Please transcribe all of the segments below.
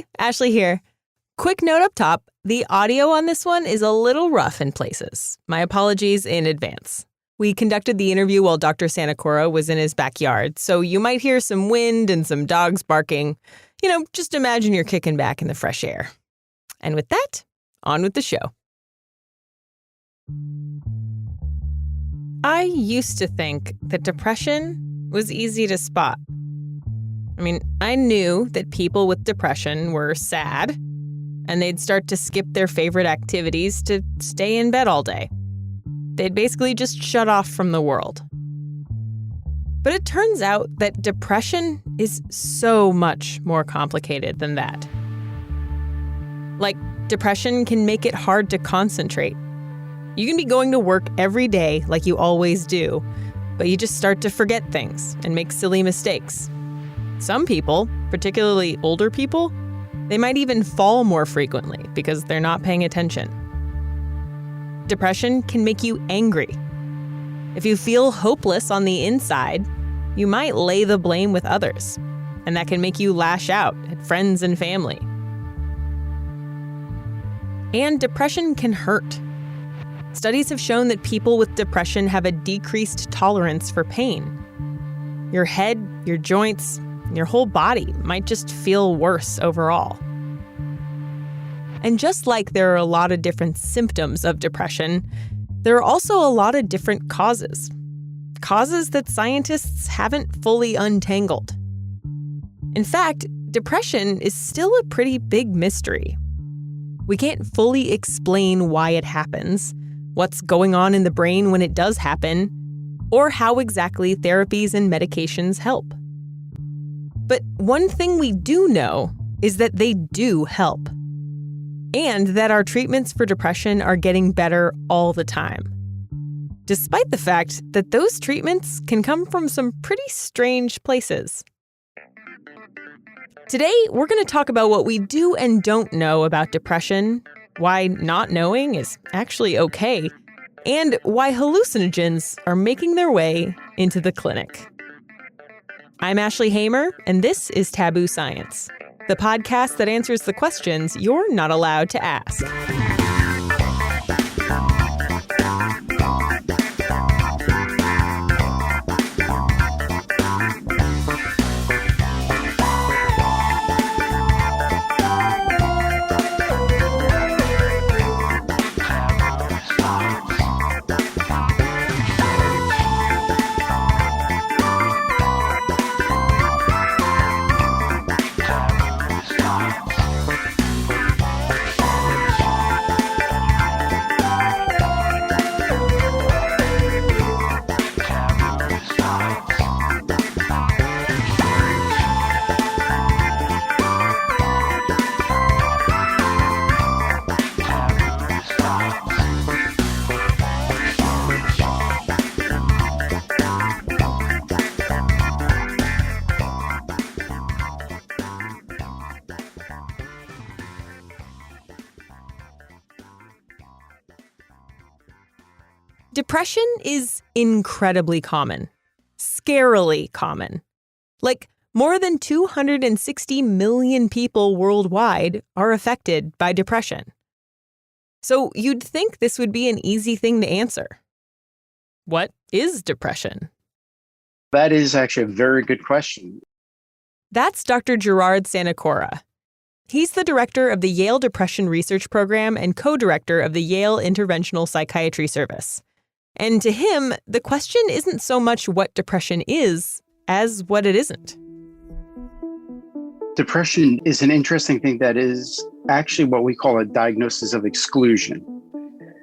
Hey, Ashley here. Quick note up top, the audio on this one is a little rough in places. My apologies in advance. We conducted the interview while Dr. Sanacora was in his backyard, so you might hear some wind and some dogs barking. Just imagine you're kicking back in the fresh air. And with that, on with the show. I used to think that depression was easy to spot. I knew that people with depression were sad, and they'd start to skip their favorite activities to stay in bed all day. They'd basically just shut off from the world. But it turns out that depression is so much more complicated than that. Like, depression can make it hard to concentrate. You can be going to work every day like you always do, but you just start to forget things and make silly mistakes. Some people, particularly older people, they might even fall more frequently because they're not paying attention. Depression can make you angry. If you feel hopeless on the inside, you might lay the blame with others, and that can make you lash out at friends and family. And depression can hurt. Studies have shown that people with depression have a decreased tolerance for pain. Your head, your joints, your whole body might just feel worse overall. And just like there are a lot of different symptoms of depression, there are also a lot of different causes. Causes that scientists haven't fully untangled. In fact, depression is still a pretty big mystery. We can't fully explain why it happens, what's going on in the brain when it does happen, or how exactly therapies and medications help. But one thing we do know is that they do help. And that our treatments for depression are getting better all the time. Despite the fact that those treatments can come from some pretty strange places. Today, we're going to talk about what we do and don't know about depression, why not knowing is actually okay, and why hallucinogens are making their way into the clinic. I'm Ashley Hamer, and this is Taboo Science, the podcast that answers the questions you're not allowed to ask. Depression is incredibly common, scarily common. Like, more than 260 million people worldwide are affected by depression. So you'd think this would be an easy thing to answer. What is depression? That is actually a very good question. That's Dr. Gerard Sanacora. He's the director of the Yale Depression Research Program and co-director of the Yale Interventional Psychiatry Service. And to him, the question isn't so much what depression is, as what it isn't. Depression is an interesting thing that is actually what we call a diagnosis of exclusion.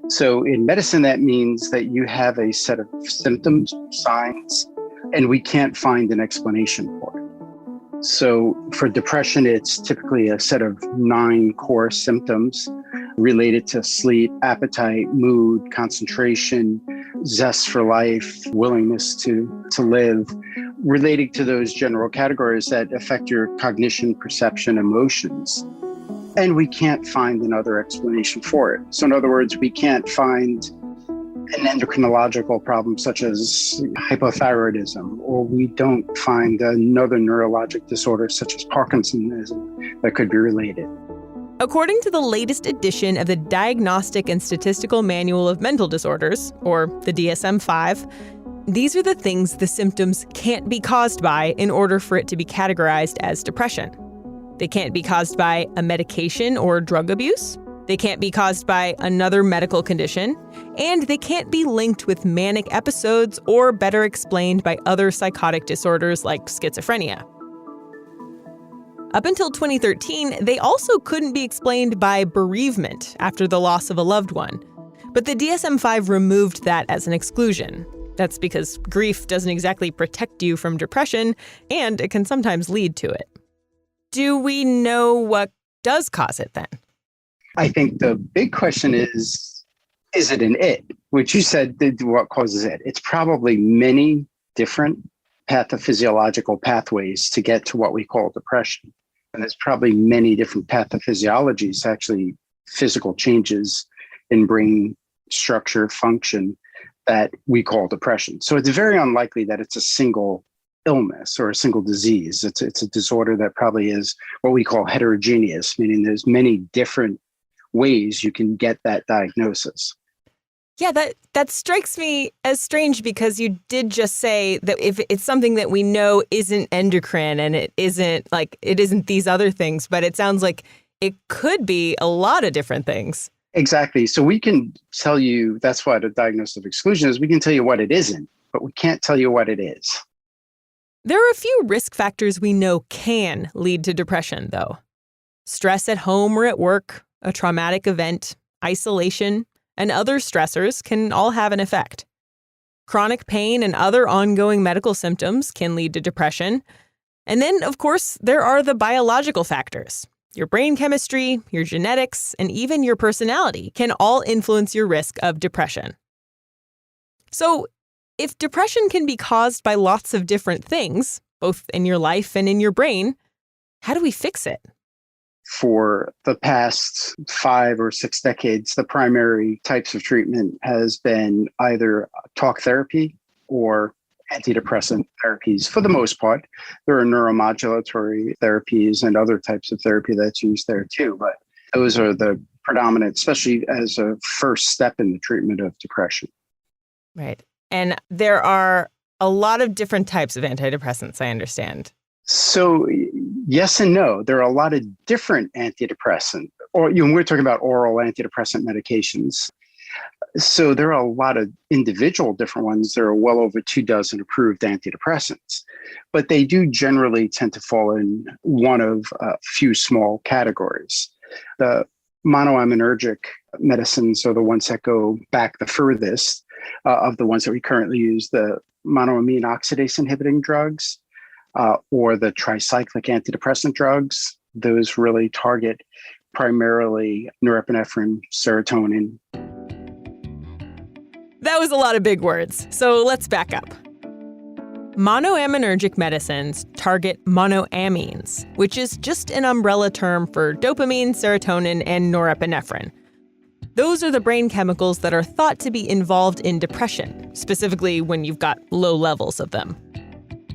So in medicine, that means that you have a set of symptoms, signs, and we can't find an explanation for it. So for depression, it's typically a set of 9 core symptoms related to sleep, appetite, mood, concentration, zest for life, willingness to live, relating to those general categories that affect your cognition, perception, emotions. And we can't find another explanation for it. So in other words, we can't find an endocrinological problem such as hypothyroidism, or we don't find another neurologic disorder such as Parkinsonism that could be related. According to the latest edition of the Diagnostic and Statistical Manual of Mental Disorders, or the DSM-5, these are the things the symptoms can't be caused by in order for it to be categorized as depression. They can't be caused by a medication or drug abuse. They can't be caused by another medical condition. And they can't be linked with manic episodes or better explained by other psychotic disorders like schizophrenia. Up until 2013, they also couldn't be explained by bereavement after the loss of a loved one. But the DSM-5 removed that as an exclusion. That's because grief doesn't exactly protect you from depression, and it can sometimes lead to it. Do we know what does cause it then? I think the big question is it an it? Which you said, what causes it? It's probably many different pathophysiological pathways to get to what we call depression. And there's probably many different pathophysiologies, actually physical changes in brain structure, function, that we call depression. So it's very unlikely that it's a single illness or a single disease. It's a disorder that probably is what we call heterogeneous, meaning there's many different ways you can get that diagnosis. Yeah, that strikes me as strange because you did just say that if it's something that we know isn't endocrine and it isn't these other things, but it sounds like it could be a lot of different things. Exactly. So we can tell you, that's what a diagnosis of exclusion is. We can tell you what it isn't, but we can't tell you what it is. There are a few risk factors we know can lead to depression, though. Stress at home or at work, a traumatic event, isolation, and other stressors can all have an effect. Chronic pain and other ongoing medical symptoms can lead to depression. And then, of course, there are the biological factors. Your brain chemistry, your genetics, and even your personality can all influence your risk of depression. So, if depression can be caused by lots of different things, both in your life and in your brain, how do we fix it? For the past 5 or 6 decades, the primary types of treatment has been either talk therapy or antidepressant therapies. For the most part, there are neuromodulatory therapies and other types of therapy that's used there too. But those are the predominant, especially as a first step in the treatment of depression. Right. And there are a lot of different types of antidepressants, I understand. So yes and no. There are a lot of different antidepressant, or we're talking about oral antidepressant medications. So there are a lot of individual different ones. There are well over 24 approved antidepressants, but they do generally tend to fall in one of a few small categories. The monoaminergic medicines are the ones that go back the furthest of the ones that we currently use, the monoamine oxidase inhibiting drugs or the tricyclic antidepressant drugs. Those really target primarily norepinephrine, serotonin. That was a lot of big words, so let's back up. Monoaminergic medicines target monoamines, which is just an umbrella term for dopamine, serotonin, and norepinephrine. Those are the brain chemicals that are thought to be involved in depression, specifically when you've got low levels of them.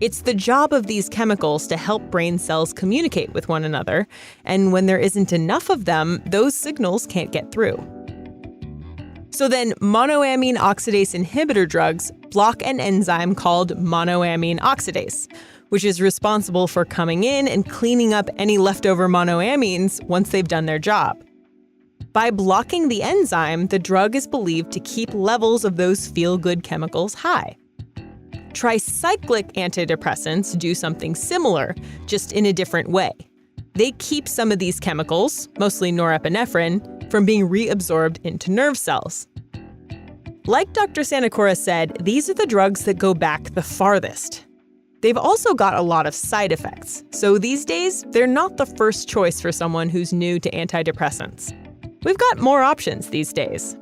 It's the job of these chemicals to help brain cells communicate with one another, and when there isn't enough of them, those signals can't get through. So then monoamine oxidase inhibitor drugs block an enzyme called monoamine oxidase, which is responsible for coming in and cleaning up any leftover monoamines once they've done their job. By blocking the enzyme, the drug is believed to keep levels of those feel-good chemicals high. Tricyclic antidepressants do something similar, just in a different way. They keep some of these chemicals, mostly norepinephrine, from being reabsorbed into nerve cells. Like Dr. Sanacora said, these are the drugs that go back the farthest. They've also got a lot of side effects, so these days, they're not the first choice for someone who's new to antidepressants. We've got more options these days.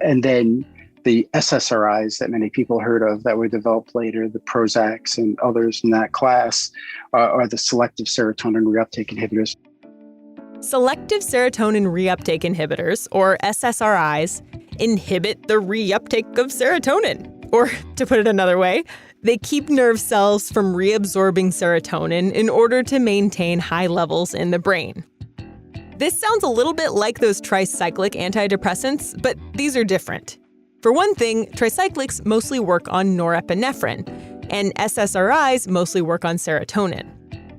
And then the SSRIs that many people heard of that were developed later, the Prozacs and others in that class, are the selective serotonin reuptake inhibitors. Selective serotonin reuptake inhibitors, or SSRIs, inhibit the reuptake of serotonin. Or, to put it another way, They keep nerve cells from reabsorbing serotonin in order to maintain high levels in the brain. This sounds a little bit like those tricyclic antidepressants, but these are different. For one thing, tricyclics mostly work on norepinephrine, and SSRIs mostly work on serotonin.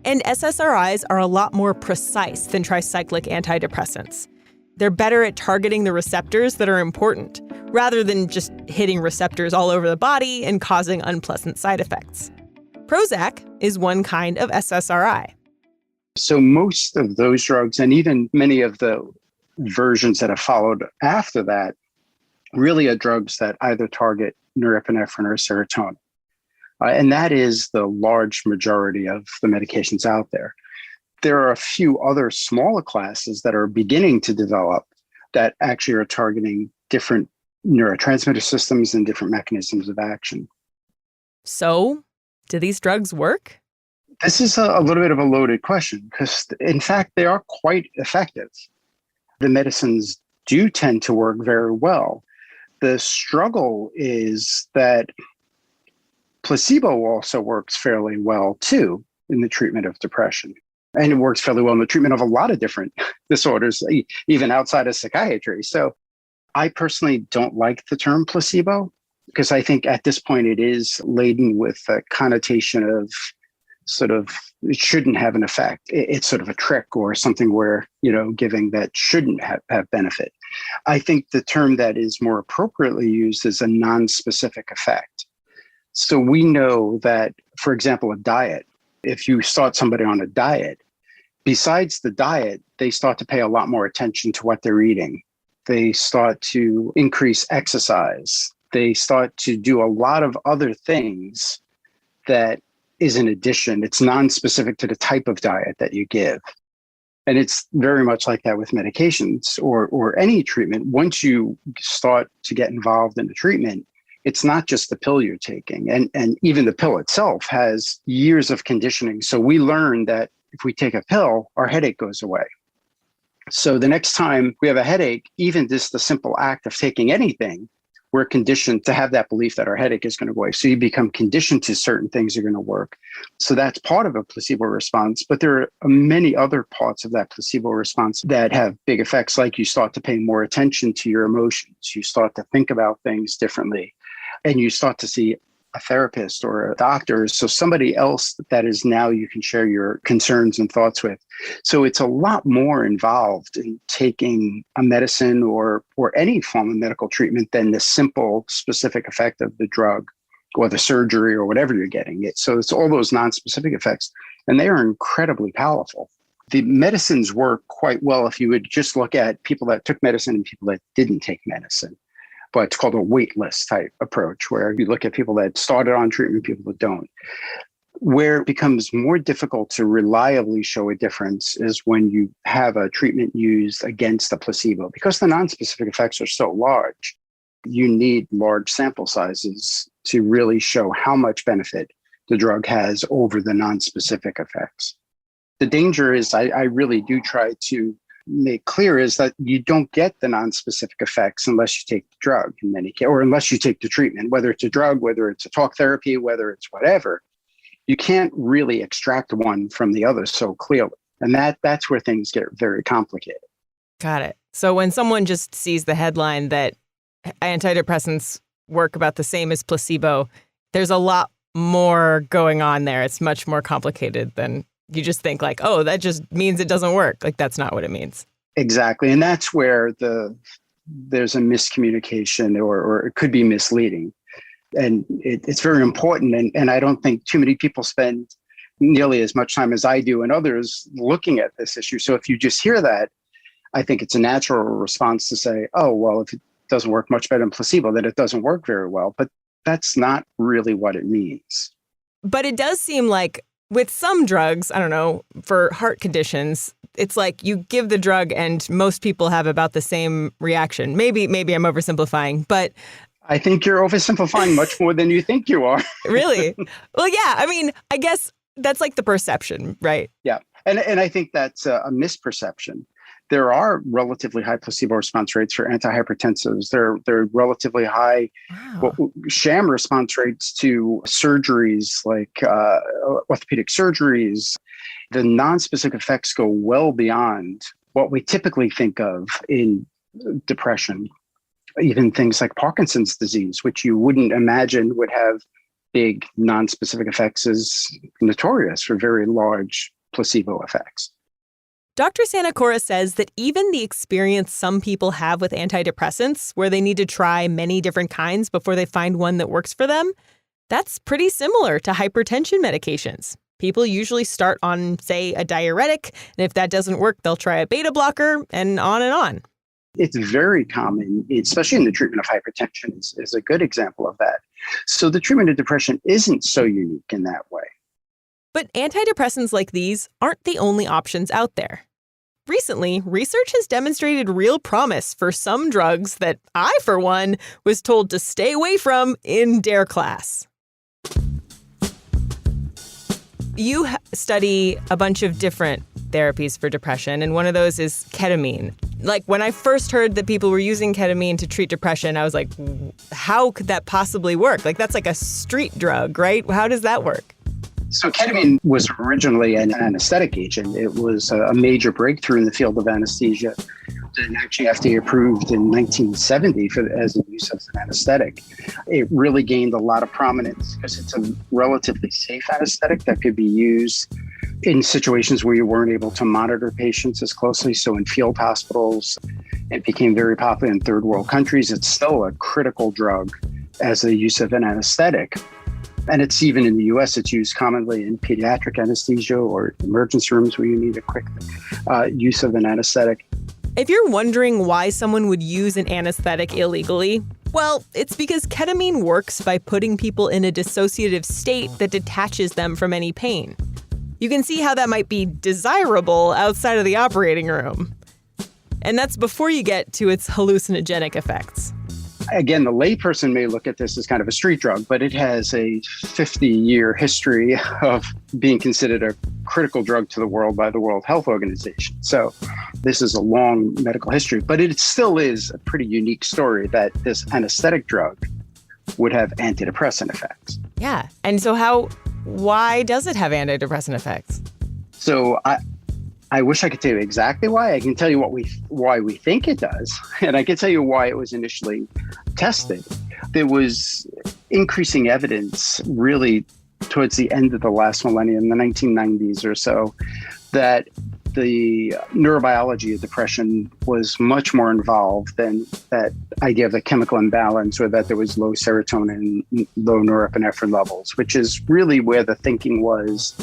And SSRIs are a lot more precise than tricyclic antidepressants. They're better at targeting the receptors that are important, rather than just hitting receptors all over the body and causing unpleasant side effects. Prozac is one kind of SSRI. So most of those drugs, and even many of the versions that have followed after that, really are drugs that either target norepinephrine or serotonin. And that is the large majority of the medications out there. There are a few other smaller classes that are beginning to develop that actually are targeting different neurotransmitter systems and different mechanisms of action. So, do these drugs work? This is a little bit of a loaded question because, in fact, they are quite effective. The medicines do tend to work very well. The struggle is that placebo also works fairly well, too, in the treatment of depression. And it works fairly well in the treatment of a lot of different disorders, even outside of psychiatry. So I personally don't like the term placebo because I think at this point it is laden with a connotation of sort of, it shouldn't have an effect. It's sort of a trick or something where, giving that shouldn't have benefit. I think the term that is more appropriately used is a non-specific effect. So we know that, for example, a diet, if you start somebody on a diet, besides the diet, they start to pay a lot more attention to what they're eating. They start to increase exercise. They start to do a lot of other things that is an addition. It's non-specific to the type of diet that you give. And it's very much like that with medications or any treatment. Once you start to get involved in the treatment, it's not just the pill you're taking. And even the pill itself has years of conditioning. So we learn that if we take a pill, our headache goes away. So the next time we have a headache, even just the simple act of taking anything, we're conditioned to have that belief that our headache is going to go away. So you become conditioned to certain things are going to work. So that's part of a placebo response. But there are many other parts of that placebo response that have big effects, like you start to pay more attention to your emotions. You start to think about things differently. And you start to see a therapist or a doctor, so somebody else that is now you can share your concerns and thoughts with. So it's a lot more involved in taking a medicine or any form of medical treatment than the simple specific effect of the drug or the surgery or whatever you're getting. So it's all those non-specific effects, and they are incredibly powerful. The medicines work quite well if you would just look at people that took medicine and people that didn't take medicine. But it's called a wait list type approach, where you look at people that started on treatment, people that don't. Where it becomes more difficult to reliably show a difference is when you have a treatment used against a placebo. Because the nonspecific effects are so large, you need large sample sizes to really show how much benefit the drug has over the nonspecific effects. The danger is I really do try to make clear is that you don't get the non-specific effects unless you take the drug in many cases, or unless you take the treatment, whether it's a drug, whether it's a talk therapy, whether it's whatever. You can't really extract one from the other so clearly. And that's where things get very complicated. Got it. So when someone just sees the headline that antidepressants work about the same as placebo, there's a lot more going on there. It's much more complicated than you just think like, oh, that just means it doesn't work. Like, that's not what it means. Exactly. And that's where there's a miscommunication or it could be misleading. And it's very important. And I don't think too many people spend nearly as much time as I do and others looking at this issue. So if you just hear that, I think it's a natural response to say, oh, well, if it doesn't work much better than placebo, then it doesn't work very well. But that's not really what it means. But it does seem like with some drugs, I don't know, for heart conditions, it's like you give the drug and most people have about the same reaction. Maybe I'm oversimplifying, but I think you're oversimplifying much more than you think you are. Really? Well, yeah. I mean, I guess that's like the perception, right? Yeah. And I think that's a misperception there are relatively high placebo response rates for antihypertensives. There are relatively high sham response rates to surgeries like orthopedic surgeries. The nonspecific effects go well beyond what we typically think of in depression. Even things like Parkinson's disease, which you wouldn't imagine would have big nonspecific effects, is notorious for very large placebo effects. Dr. Sanacora says that even the experience some people have with antidepressants, where they need to try many different kinds before they find one that works for them, that's pretty similar to hypertension medications. People usually start on, say, a diuretic, and if that doesn't work, they'll try a beta blocker, and on and on. It's very common, especially in the treatment of hypertension, is a good example of that. So the treatment of depression isn't so unique in that way. But antidepressants like these aren't the only options out there. Recently, research has demonstrated real promise for some drugs that I, for one, was told to stay away from in DARE class. You study a bunch of different therapies for depression, and one of those is ketamine. Like, when I first heard that people were using ketamine to treat depression, I was like, how could that possibly work? Like, that's like a street drug, right? How does that work? So ketamine was originally an anesthetic agent. It was a major breakthrough in the field of anesthesia, and actually FDA approved in 1970 as a use as an anesthetic. It really gained a lot of prominence because it's a relatively safe anesthetic that could be used in situations where you weren't able to monitor patients as closely. So in field hospitals, it became very popular in third world countries. It's still a critical drug as a use of an anesthetic. And it's even in the US, it's used commonly in pediatric anesthesia or emergency rooms where you need a quick use of an anesthetic. If you're wondering why someone would use an anesthetic illegally, well, it's because ketamine works by putting people in a dissociative state that detaches them from any pain. You can see how that might be desirable outside of the operating room. And that's before you get to its hallucinogenic effects. Again, the layperson may look at this as kind of a street drug, but it has a 50-year history of being considered a critical drug to the world by the World Health Organization. So this is a long medical history, but it still is a pretty unique story that this anesthetic drug would have antidepressant effects. Yeah. And so why does it have antidepressant effects? So I wish I could tell you exactly why. I can tell you why we think it does, and I can tell you why it was initially tested. There was increasing evidence really towards the end of the last millennium, the 1990s or so, that the neurobiology of depression was much more involved than that idea of a chemical imbalance or that there was low serotonin, low norepinephrine levels, which is really where the thinking was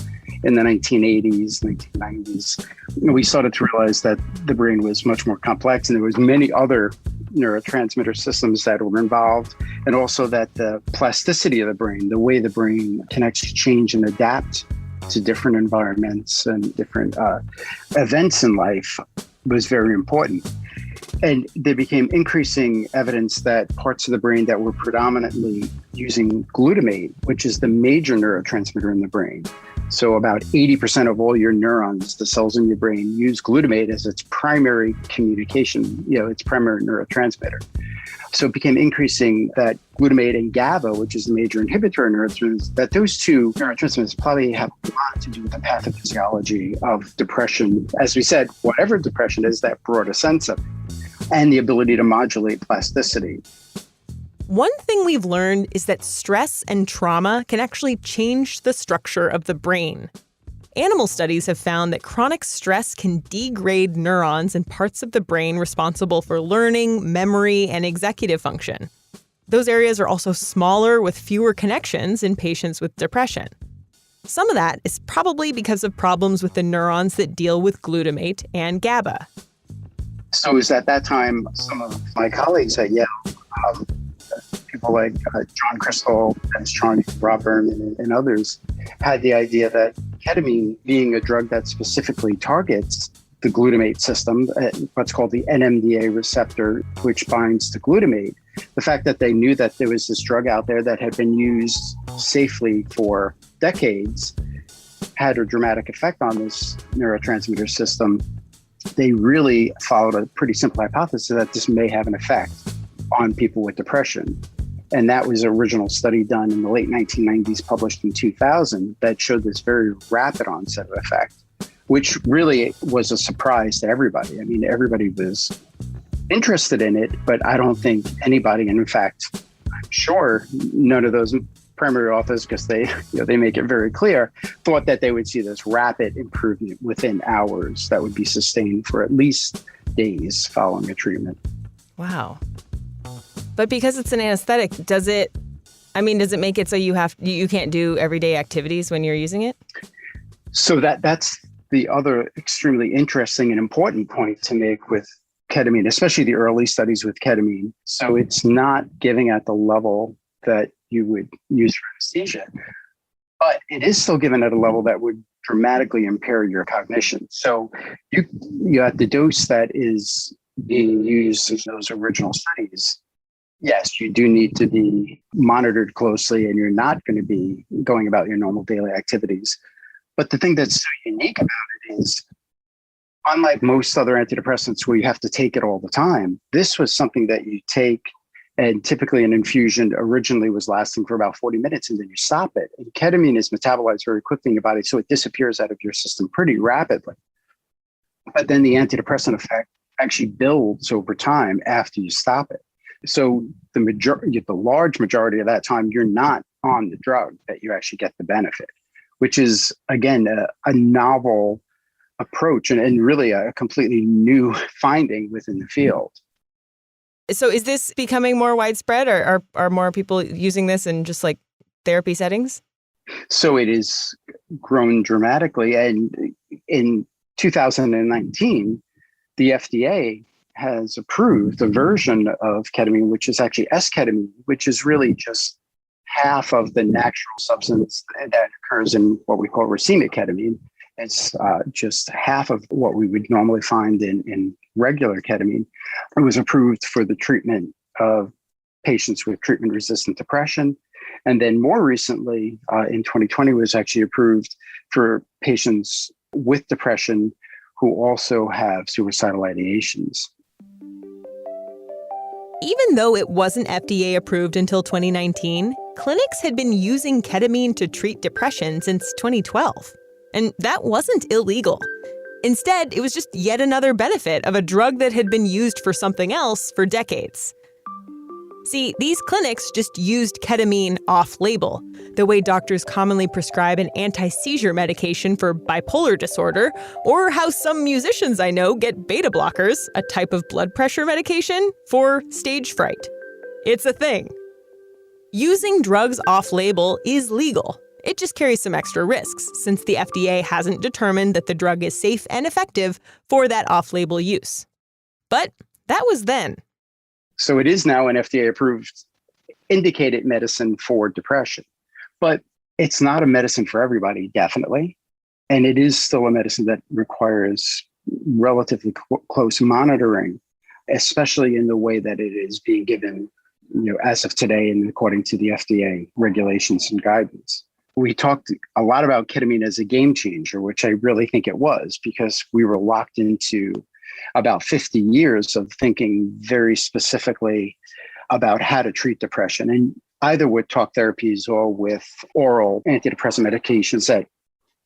in the 1980s, 1990s. We started to realize that the brain was much more complex and there was many other neurotransmitter systems that were involved, and also that the plasticity of the brain, the way the brain can actually change and adapt to different environments and different events in life, was very important. And there became increasing evidence that parts of the brain that were predominantly using glutamate, which is the major neurotransmitter in the brain. So about 80% of all your neurons, the cells in your brain, use glutamate as its primary communication, its primary neurotransmitter. So it became increasing that glutamate and GABA, which is the major inhibitor of neurotransmitters, that those two neurotransmitters probably have a lot to do with the pathophysiology of depression. As we said, whatever depression is, that broader sense of it, and the ability to modulate plasticity. One thing we've learned is that stress and trauma can actually change the structure of the brain. Animal studies have found that chronic stress can degrade neurons in parts of the brain responsible for learning, memory, and executive function. Those areas are also smaller with fewer connections in patients with depression. Some of that is probably because of problems with the neurons that deal with glutamate and GABA. So it was at that time, some of my colleagues at Yale, people like John Crystal, Dennis Charney, Rob Berman, and others, had the idea that ketamine, being a drug that specifically targets the glutamate system, what's called the NMDA receptor, which binds to glutamate, the fact that they knew that there was this drug out there that had been used safely for decades had a dramatic effect on this neurotransmitter system. they really followed a pretty simple hypothesis that this may have an effect on people with depression. And that was an original study done in the late 1990s, published in 2000, that showed this very rapid onset of effect, which really was a surprise to everybody. I mean, everybody was interested in it, but I don't think anybody, and in fact, I'm sure none of those primary authors, because they make it very clear, thought that they would see this rapid improvement within hours that would be sustained for at least days following a treatment. Wow. But because it's an anesthetic, does it make it so you can't do everyday activities when you're using it? So that's the other extremely interesting and important point to make with ketamine, especially the early studies with ketamine. So it's not giving at the level that you would use for anesthesia, but it is still given at a level that would dramatically impair your cognition. So you at the dose that is being used in those original studies, yes, you do need to be monitored closely, and you're not going to be going about your normal daily activities. But the thing that's so unique about it is, unlike most other antidepressants where you have to take it all the time, this was something that you take, and typically an infusion originally was lasting for about 40 minutes, and then you stop it. And ketamine is metabolized very quickly in your body, so it disappears out of your system pretty rapidly. But then the antidepressant effect actually builds over time after you stop it. So the large majority of that time, you're not on the drug, that you actually get the benefit, which is, again, a novel approach and really a completely new finding within the field. So is this becoming more widespread, or are more people using this in just like therapy settings? So it is grown dramatically. And in 2019, the FDA has approved a version of ketamine, which is actually S-ketamine, which is really just half of the natural substance that occurs in what we call racemic ketamine. It's just half of what we would normally find in regular ketamine. It was approved for the treatment of patients with treatment-resistant depression. And then more recently, in 2020, was actually approved for patients with depression who also have suicidal ideations. Even though it wasn't FDA approved until 2019, clinics had been using ketamine to treat depression since 2012. And that wasn't illegal. Instead, it was just yet another benefit of a drug that had been used for something else for decades. See, these clinics just used ketamine off-label, the way doctors commonly prescribe an anti-seizure medication for bipolar disorder, or how some musicians I know get beta blockers, a type of blood pressure medication, for stage fright. It's a thing. Using drugs off-label is legal. It just carries some extra risks, since the FDA hasn't determined that the drug is safe and effective for that off-label use. But that was then. So it is now an FDA-approved indicated medicine for depression. But it's not a medicine for everybody, definitely. And it is still a medicine that requires relatively close monitoring, especially in the way that it is being given, as of today and according to the FDA regulations and guidance. We talked a lot about ketamine as a game changer, which I really think it was, because we were locked into about 50 years of thinking very specifically about how to treat depression, and either with talk therapies or with oral antidepressant medications that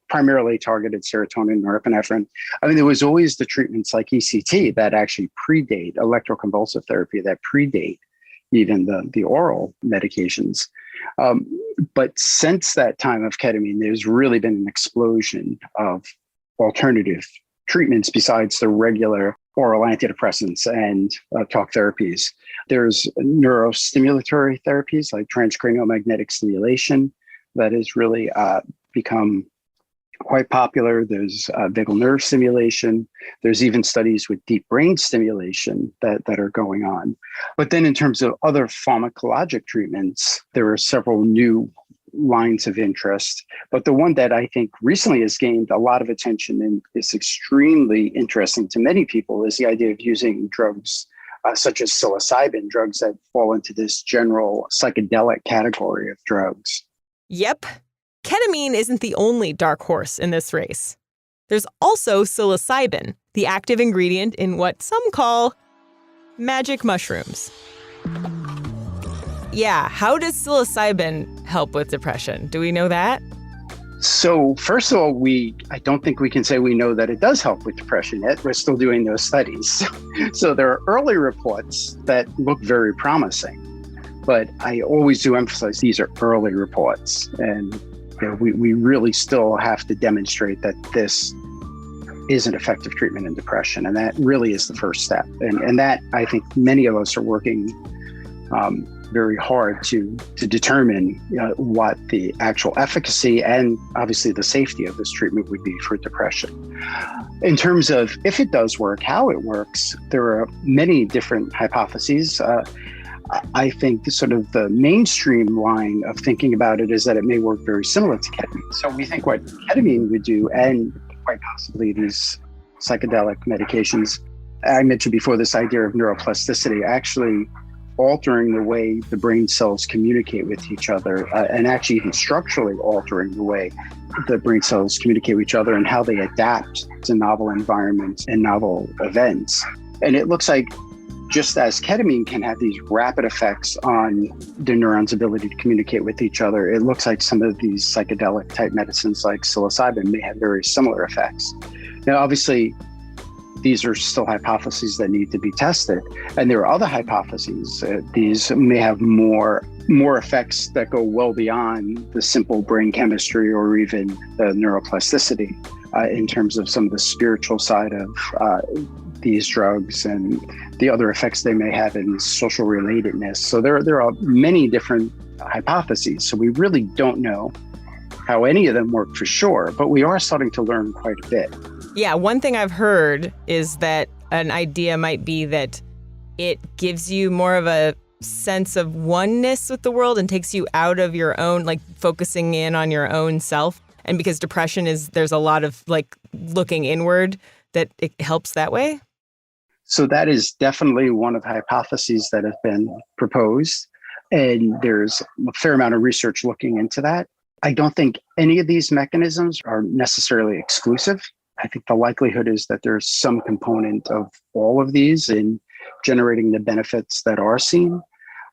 primarily targeted serotonin and norepinephrine. I mean, there was always the treatments like ECT that actually predate electroconvulsive therapy, that predate even the oral medications. But since that time of ketamine, there's really been an explosion of alternative treatments besides the regular oral antidepressants and talk therapies. There's neurostimulatory therapies like transcranial magnetic stimulation that has really become quite popular. There's vagal nerve stimulation. There's even studies with deep brain stimulation that are going on. But then in terms of other pharmacologic treatments, there are several new lines of interest. But the one that I think recently has gained a lot of attention and is extremely interesting to many people is the idea of using drugs such as psilocybin, drugs that fall into this general psychedelic category of drugs. Yep. Ketamine isn't the only dark horse in this race. There's also psilocybin, the active ingredient in what some call magic mushrooms. Yeah, how does psilocybin help with depression? Do we know that? So first of all, I don't think we can say we know that it does help with depression yet. We're still doing those studies. So there are early reports that look very promising. But I always do emphasize these are early reports. And we really still have to demonstrate that this is an effective treatment in depression. And that really is the first step. And that, I think many of us are working very hard to determine what the actual efficacy and obviously the safety of this treatment would be for depression. In terms of if it does work, how it works, there are many different hypotheses. I think sort of the mainstream line of thinking about it is that it may work very similar to ketamine. So we think what ketamine would do, and quite possibly these psychedelic medications, I mentioned before this idea of neuroplasticity, actually altering the way the brain cells communicate with each other, and actually even structurally altering the way the brain cells communicate with each other and how they adapt to novel environments and novel events. And it looks like just as ketamine can have these rapid effects on the neurons' ability to communicate with each other, it looks like some of these psychedelic type medicines like psilocybin may have very similar effects. Now, obviously, these are still hypotheses that need to be tested. And there are other hypotheses. These may have more effects that go well beyond the simple brain chemistry or even the neuroplasticity in terms of some of the spiritual side of these drugs and the other effects they may have in social relatedness. So there are many different hypotheses. So we really don't know how any of them work for sure, but we are starting to learn quite a bit. Yeah, one thing I've heard is that an idea might be that it gives you more of a sense of oneness with the world and takes you out of your own, like focusing in on your own self. And because depression there's a lot of like looking inward, that it helps that way. So that is definitely one of the hypotheses that have been proposed. And there's a fair amount of research looking into that. I don't think any of these mechanisms are necessarily exclusive. I think the likelihood is that there's some component of all of these in generating the benefits that are seen.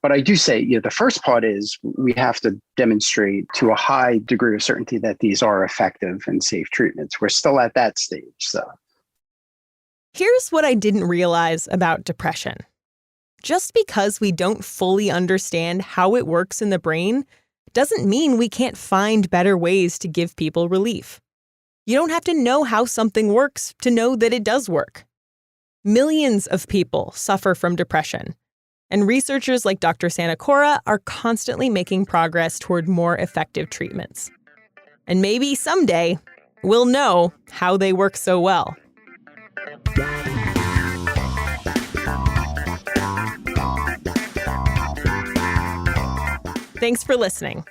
But I do say, the first part is we have to demonstrate to a high degree of certainty that these are effective and safe treatments. We're still at that stage. So here's what I didn't realize about depression. Just because we don't fully understand how it works in the brain doesn't mean we can't find better ways to give people relief. You don't have to know how something works to know that it does work. Millions of people suffer from depression, and researchers like Dr. Sanacora are constantly making progress toward more effective treatments. And maybe someday we'll know how they work so well. Thanks for listening.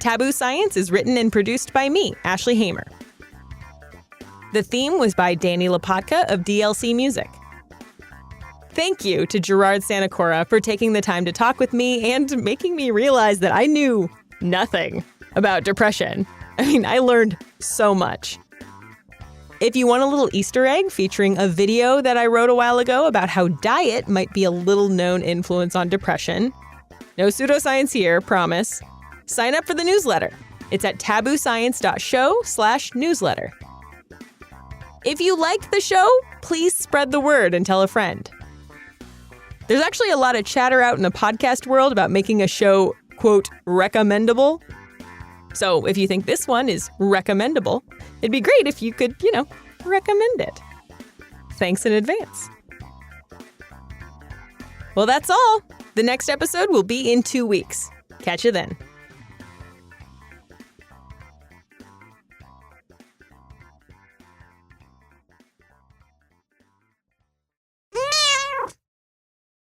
Taboo Science is written and produced by me, Ashley Hamer. The theme was by Danny Lopatka of DLC Music. Thank you to Gerard Sanacora for taking the time to talk with me and making me realize that I knew nothing about depression. I learned so much. If you want a little Easter egg featuring a video that I wrote a while ago about how diet might be a little known influence on depression, no pseudoscience here, promise, sign up for the newsletter. It's at tabooscience.show/newsletter. If you liked the show, please spread the word and tell a friend. There's actually a lot of chatter out in the podcast world about making a show, quote, recommendable. So if you think this one is recommendable, it'd be great if you could, recommend it. Thanks in advance. Well, that's all. The next episode will be in 2 weeks. Catch you then.